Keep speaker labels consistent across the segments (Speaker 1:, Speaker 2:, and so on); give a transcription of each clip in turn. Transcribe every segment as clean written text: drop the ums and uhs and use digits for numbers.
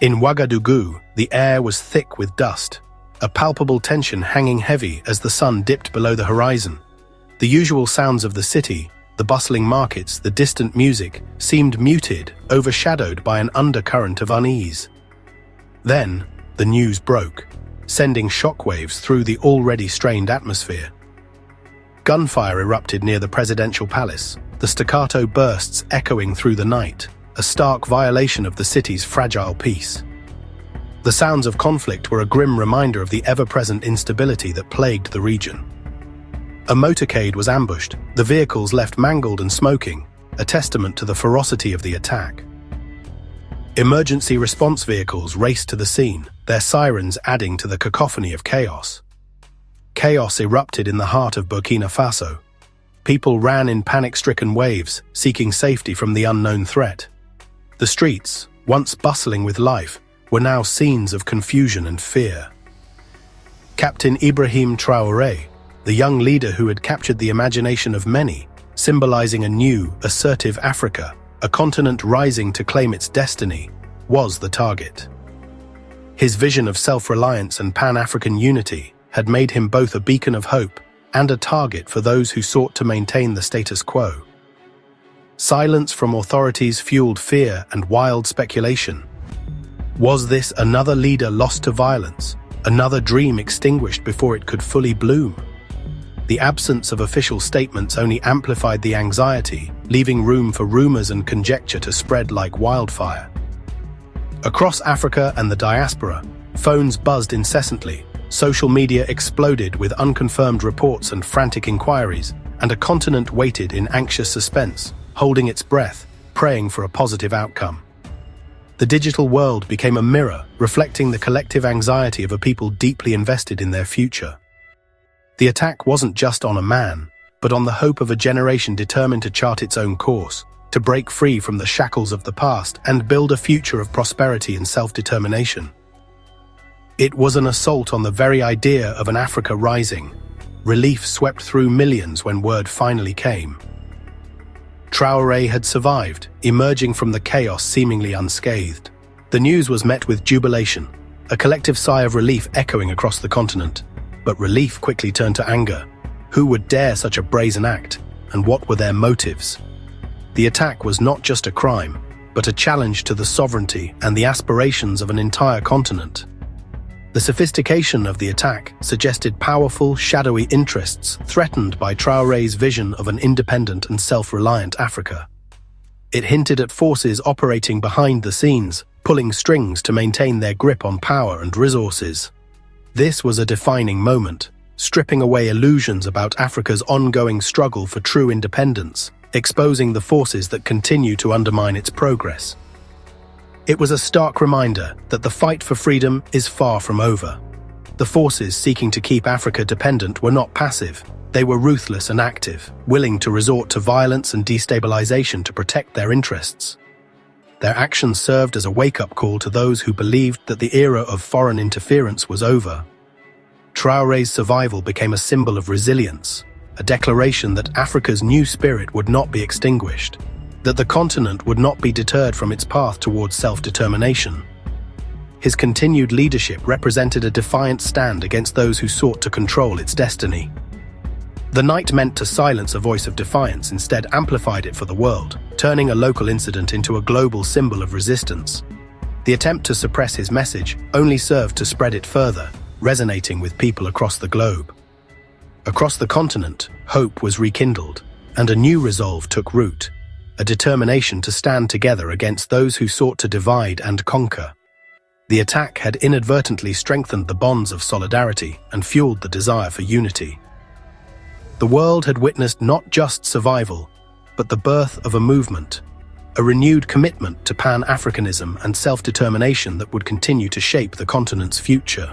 Speaker 1: In Ouagadougou, the air was thick with dust, a palpable tension hanging heavy as the sun dipped below the horizon. The usual sounds of the city, the bustling markets, the distant music, seemed muted, overshadowed by an undercurrent of unease. Then, the news broke, sending shockwaves through the already strained atmosphere. Gunfire erupted near the presidential palace, the staccato bursts echoing through the night, a stark violation of the city's fragile peace. The sounds of conflict were a grim reminder of the ever-present instability that plagued the region. A motorcade was ambushed, the vehicles left mangled and smoking, a testament to the ferocity of the attack. Emergency response vehicles raced to the scene, their sirens adding to the cacophony of chaos. Chaos erupted in the heart of Burkina Faso. People ran in panic-stricken waves, seeking safety from the unknown threat. The streets, once bustling with life, were now scenes of confusion and fear. Captain Ibrahim Traoré, the young leader who had captured the imagination of many, symbolizing a new, assertive Africa, a continent rising to claim its destiny, was the target. His vision of self-reliance and Pan-African unity had made him both a beacon of hope and a target for those who sought to maintain the status quo. Silence from authorities fueled fear and wild speculation. Was this another leader lost to violence, another dream extinguished before it could fully bloom? The absence of official statements only amplified the anxiety, leaving room for rumors and conjecture to spread like wildfire. Across Africa and the diaspora, phones buzzed incessantly, social media exploded with unconfirmed reports and frantic inquiries, and a continent waited in anxious suspense, holding its breath, praying for a positive outcome. The digital world became a mirror, reflecting the collective anxiety of a people deeply invested in their future. The attack wasn't just on a man, but on the hope of a generation determined to chart its own course, to break free from the shackles of the past and build a future of prosperity and self-determination. It was an assault on the very idea of an Africa rising. Relief swept through millions when word finally came. Traoré had survived, emerging from the chaos seemingly unscathed. The news was met with jubilation, a collective sigh of relief echoing across the continent. But relief quickly turned to anger. Who would dare such a brazen act, and what were their motives? The attack was not just a crime, but a challenge to the sovereignty and the aspirations of an entire continent. The sophistication of the attack suggested powerful, shadowy interests threatened by Traoré's vision of an independent and self-reliant Africa. It hinted at forces operating behind the scenes, pulling strings to maintain their grip on power and resources. This was a defining moment, stripping away illusions about Africa's ongoing struggle for true independence, exposing the forces that continue to undermine its progress. It was a stark reminder that the fight for freedom is far from over. The forces seeking to keep Africa dependent were not passive. They were ruthless and active, willing to resort to violence and destabilization to protect their interests. Their actions served as a wake-up call to those who believed that the era of foreign interference was over. Traoré's survival became a symbol of resilience, a declaration that Africa's new spirit would not be extinguished, that the continent would not be deterred from its path towards self-determination. His continued leadership represented a defiant stand against those who sought to control its destiny. The night meant to silence a voice of defiance instead amplified it for the world, turning a local incident into a global symbol of resistance. The attempt to suppress his message only served to spread it further, resonating with people across the globe. Across the continent, hope was rekindled, and a new resolve took root, a determination to stand together against those who sought to divide and conquer. The attack had inadvertently strengthened the bonds of solidarity and fueled the desire for unity. The world had witnessed not just survival, but the birth of a movement, a renewed commitment to Pan-Africanism and self-determination that would continue to shape the continent's future.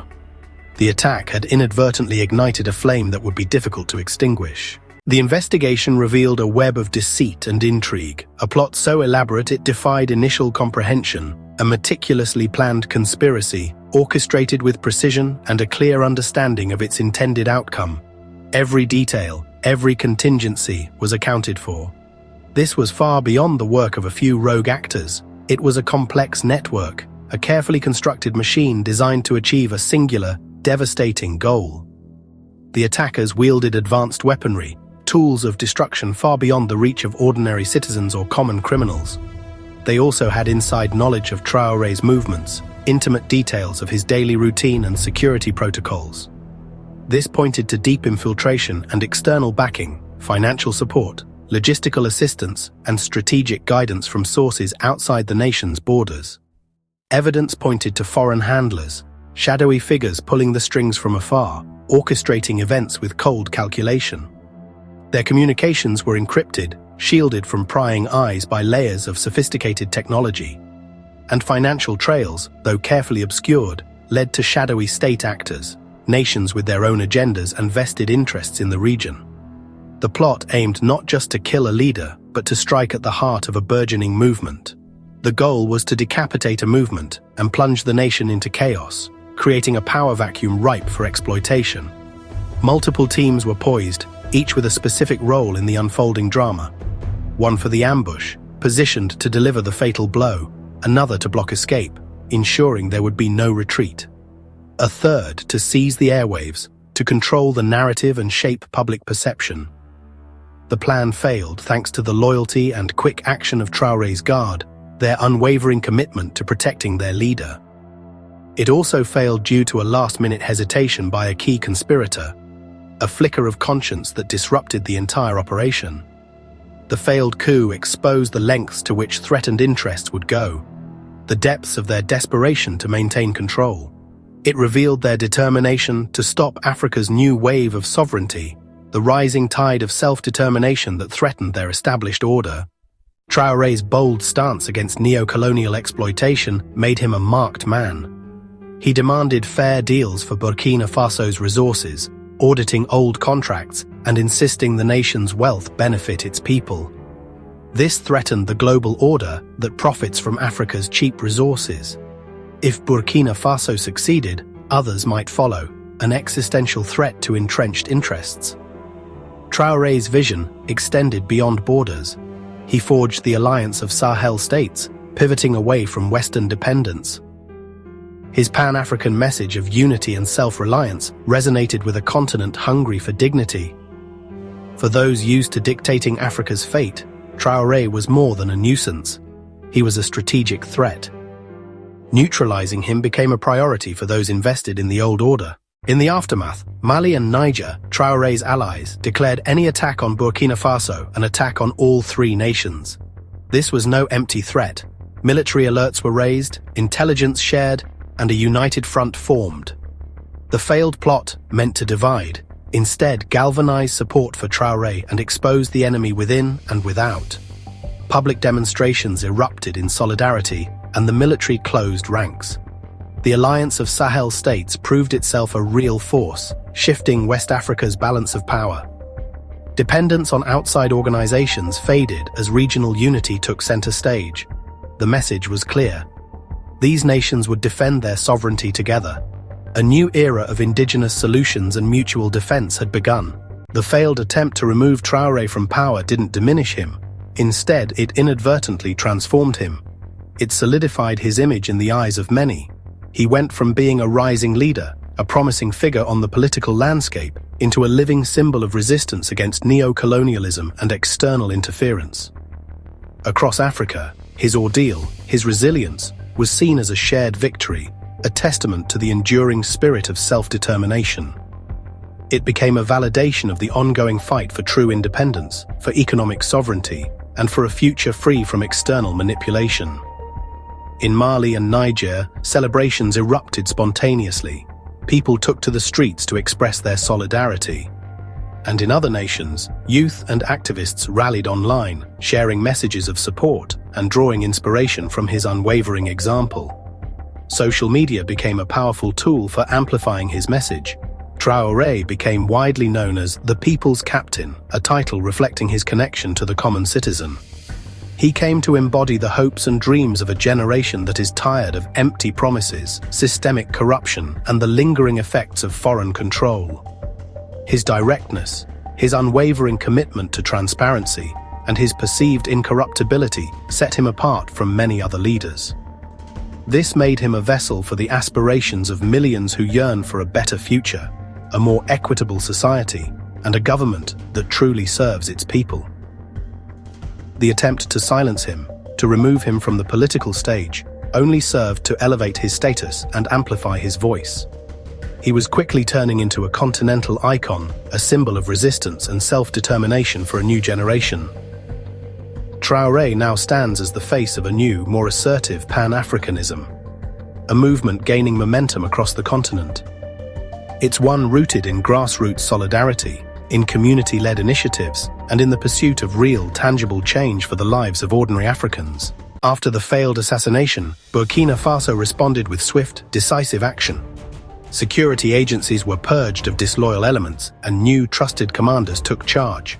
Speaker 1: The attack had inadvertently ignited a flame that would be difficult to extinguish. The investigation revealed a web of deceit and intrigue, a plot so elaborate it defied initial comprehension, a meticulously planned conspiracy, orchestrated with precision and a clear understanding of its intended outcome. Every detail, every contingency was accounted for. This was far beyond the work of a few rogue actors. It was a complex network, a carefully constructed machine designed to achieve a singular, devastating goal. The attackers wielded advanced weaponry, tools of destruction far beyond the reach of ordinary citizens or common criminals. They also had inside knowledge of Traoré's movements, intimate details of his daily routine and security protocols. This pointed to deep infiltration and external backing, financial support, logistical assistance, and strategic guidance from sources outside the nation's borders. Evidence pointed to foreign handlers, shadowy figures pulling the strings from afar, orchestrating events with cold calculation. Their communications were encrypted, shielded from prying eyes by layers of sophisticated technology. And financial trails, though carefully obscured, led to shadowy state actors, nations with their own agendas and vested interests in the region. The plot aimed not just to kill a leader, but to strike at the heart of a burgeoning movement. The goal was to decapitate a movement and plunge the nation into chaos, creating a power vacuum ripe for exploitation. Multiple teams were poised, each with a specific role in the unfolding drama. One for the ambush, positioned to deliver the fatal blow, another to block escape, ensuring there would be no retreat. A third to seize the airwaves, to control the narrative and shape public perception. The plan failed thanks to the loyalty and quick action of Traoré's guard, their unwavering commitment to protecting their leader. It also failed due to a last-minute hesitation by a key conspirator, a flicker of conscience that disrupted the entire operation. The failed coup exposed the lengths to which threatened interests would go, the depths of their desperation to maintain control. It revealed their determination to stop Africa's new wave of sovereignty, the rising tide of self-determination that threatened their established order. Traoré's bold stance against neocolonial exploitation made him a marked man. He demanded fair deals for Burkina Faso's resources, auditing old contracts and insisting the nation's wealth benefit its people. This threatened the global order that profits from Africa's cheap resources. If Burkina Faso succeeded, others might follow, an existential threat to entrenched interests. Traoré's vision extended beyond borders. He forged the alliance of Sahel states, pivoting away from Western dependence. His Pan-African message of unity and self-reliance resonated with a continent hungry for dignity. For those used to dictating Africa's fate, Traoré was more than a nuisance. He was a strategic threat. Neutralizing him became a priority for those invested in the old order. In the aftermath, Mali and Niger, Traoré's allies, declared any attack on Burkina Faso an attack on all three nations. This was no empty threat. Military alerts were raised, intelligence shared, and a united front formed. The failed plot, meant to divide, instead galvanized support for Traoré and exposed the enemy within and without. Public demonstrations erupted in solidarity, and the military closed ranks. The alliance of Sahel states proved itself a real force, shifting West Africa's balance of power. Dependence on outside organizations faded as regional unity took center stage. The message was clear. These nations would defend their sovereignty together. A new era of indigenous solutions and mutual defense had begun. The failed attempt to remove Traoré from power didn't diminish him. Instead, it inadvertently transformed him. It solidified his image in the eyes of many. He went from being a rising leader, a promising figure on the political landscape, into a living symbol of resistance against neocolonialism and external interference. Across Africa, his ordeal, his resilience, was seen as a shared victory, a testament to the enduring spirit of self-determination. It became a validation of the ongoing fight for true independence, for economic sovereignty, and for a future free from external manipulation. In Mali and Niger, celebrations erupted spontaneously. People took to the streets to express their solidarity. And in other nations, youth and activists rallied online, sharing messages of support and drawing inspiration from his unwavering example. Social media became a powerful tool for amplifying his message. Traoré became widely known as the People's Captain, a title reflecting his connection to the common citizen. He came to embody the hopes and dreams of a generation that is tired of empty promises, systemic corruption, and the lingering effects of foreign control. His directness, his unwavering commitment to transparency, and his perceived incorruptibility set him apart from many other leaders. This made him a vessel for the aspirations of millions who yearn for a better future, a more equitable society, and a government that truly serves its people. The attempt to silence him, to remove him from the political stage, only served to elevate his status and amplify his voice. He was quickly turning into a continental icon, a symbol of resistance and self-determination for a new generation. Traoré now stands as the face of a new, more assertive Pan-Africanism, a movement gaining momentum across the continent. It's one rooted in grassroots solidarity, in community-led initiatives, and in the pursuit of real, tangible change for the lives of ordinary Africans. After the failed assassination, Burkina Faso responded with swift, decisive action. Security agencies were purged of disloyal elements, and new, trusted commanders took charge.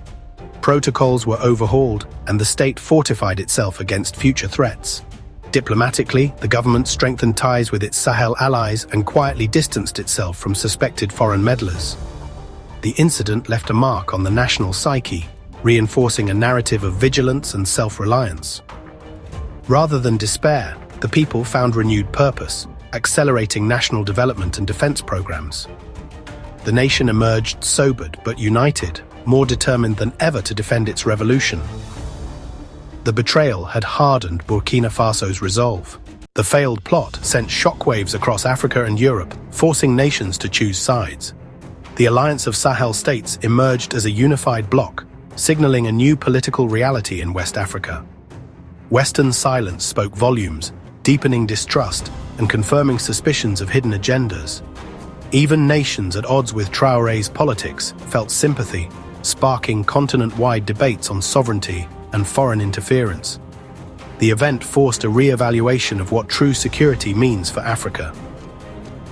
Speaker 1: Protocols were overhauled, and the state fortified itself against future threats. Diplomatically, the government strengthened ties with its Sahel allies and quietly distanced itself from suspected foreign meddlers. The incident left a mark on the national psyche, reinforcing a narrative of vigilance and self-reliance. Rather than despair, the people found renewed purpose, accelerating national development and defense programs. The nation emerged sobered but united, more determined than ever to defend its revolution. The betrayal had hardened Burkina Faso's resolve. The failed plot sent shockwaves across Africa and Europe, forcing nations to choose sides. The alliance of Sahel states emerged as a unified bloc, signaling a new political reality in West Africa. Western silence spoke volumes, deepening distrust and confirming suspicions of hidden agendas. Even nations at odds with Traoré's politics felt sympathy, sparking continent-wide debates on sovereignty and foreign interference. The event forced a re-evaluation of what true security means for Africa.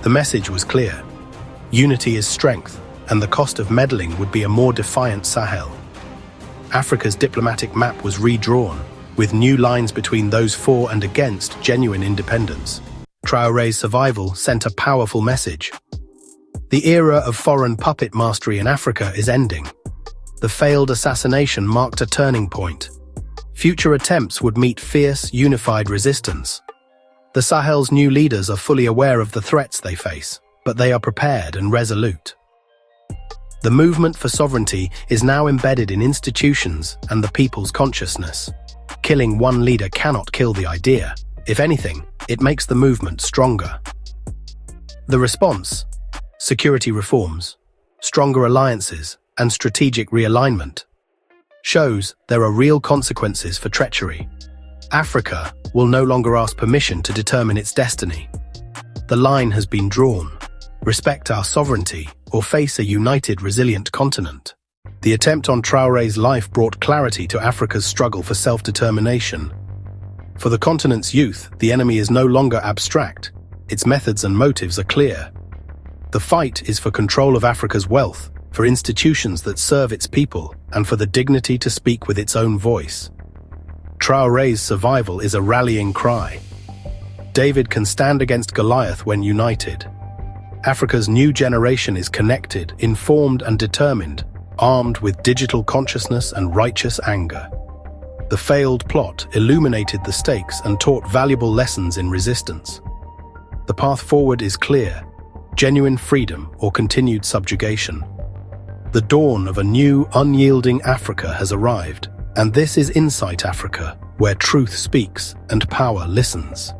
Speaker 1: The message was clear. Unity is strength, and the cost of meddling would be a more defiant Sahel. Africa's diplomatic map was redrawn, with new lines between those for and against genuine independence. Traoré's survival sent a powerful message. The era of foreign puppet mastery in Africa is ending. The failed assassination marked a turning point. Future attempts would meet fierce, unified resistance. The Sahel's new leaders are fully aware of the threats they face, but they are prepared and resolute. The movement for sovereignty is now embedded in institutions and the people's consciousness. Killing one leader cannot kill the idea. If anything, it makes the movement stronger. The response: security reforms, stronger alliances, and strategic realignment shows there are real consequences for treachery. Africa will no longer ask permission to determine its destiny. The line has been drawn. Respect our sovereignty or face a united, resilient continent. The attempt on Traoré's life brought clarity to Africa's struggle for self-determination. For the continent's youth, the enemy is no longer abstract. Its methods and motives are clear. The fight is for control of Africa's wealth, for institutions that serve its people, and for the dignity to speak with its own voice. Traoré's survival is a rallying cry. David can stand against Goliath when united. Africa's new generation is connected, informed and determined, armed with digital consciousness and righteous anger. The failed plot illuminated the stakes and taught valuable lessons in resistance. The path forward is clear: genuine freedom or continued subjugation. The dawn of a new, unyielding Africa has arrived, and this is Insight Africa, where truth speaks and power listens.